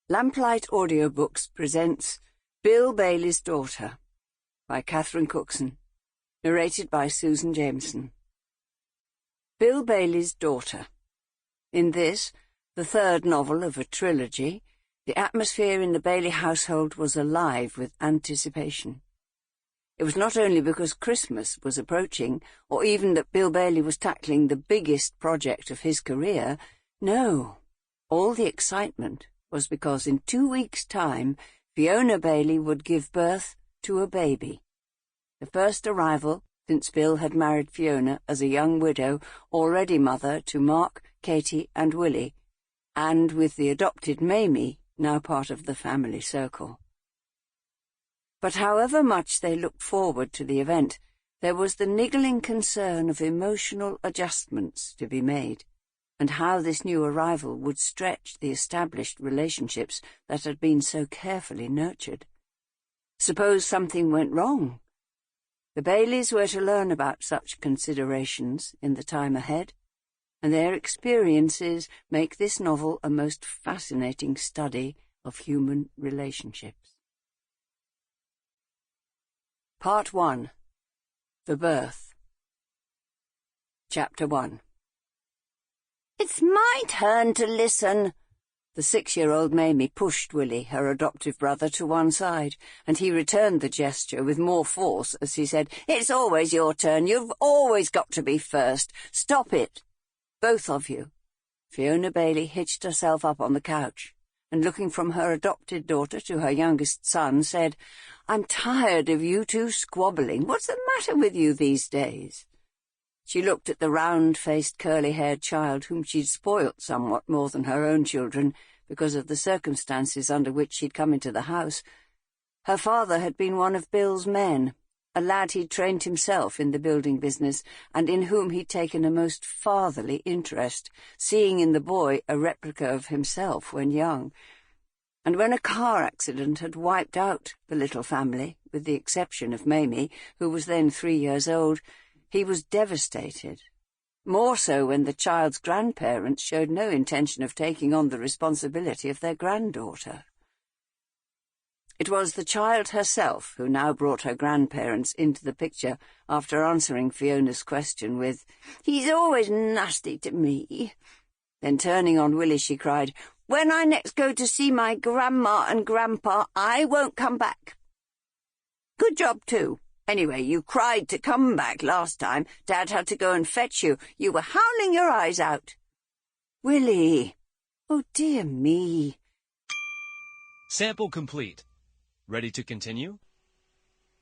Lamplight Audiobooks presents Bill Bailey's Daughter by Catherine Cookson, narrated by Susan Jameson. Bill Bailey's Daughter. In this, the third novel of a trilogy, the atmosphere in the Bailey household was alive with anticipation. It was not only because Christmas was approaching, or even that Bill Bailey was tackling the biggest project of his career. No, all the excitement was because in 2 weeks' time Fiona Bailey would give birth to a baby. The first arrival since Bill had married Fiona as a young widow, already mother to Mark, Katie and Willie, and with the adopted Mamie now part of the family circle. But however much they looked forward to the event, there was the niggling concern of emotional adjustments to be made, and how this new arrival would stretch the established relationships that had been so carefully nurtured. Suppose something went wrong? The Baileys were to learn about such considerations in the time ahead, and their experiences make this novel a most fascinating study of human relationships. Part 1. The Birth. Chapter 1. "It's my turn to listen." The 6-year-old Mamie pushed Willie, her adoptive brother, to one side, and he returned the gesture with more force as he said, "It's always your turn. You've always got to be first. Stop it, both of you." Fiona Bailey hitched herself up on the couch, and looking from her adopted daughter to her youngest son, said, "I'm tired of you two squabbling. What's the matter with you these days?" She looked at the round-faced, curly-haired child whom she'd spoilt somewhat more than her own children because of the circumstances under which she'd come into the house. Her father had been one of Bill's men, a lad he'd trained himself in the building business, and in whom he'd taken a most fatherly interest, seeing in the boy a replica of himself when young. And when a car accident had wiped out the little family, with the exception of Mamie, who was then 3 years old, he was devastated, more so when the child's grandparents showed no intention of taking on the responsibility of their granddaughter. It was the child herself who now brought her grandparents into the picture after answering Fiona's question with, "He's always nasty to me." Then turning on Willie, she cried, "When I next go to see my grandma and grandpa, I won't come back." "Good job, too. Anyway, you cried to come back last time. Dad had to go and fetch you. You were howling your eyes out." "Willie! Oh, dear me." Sample complete. Ready to continue?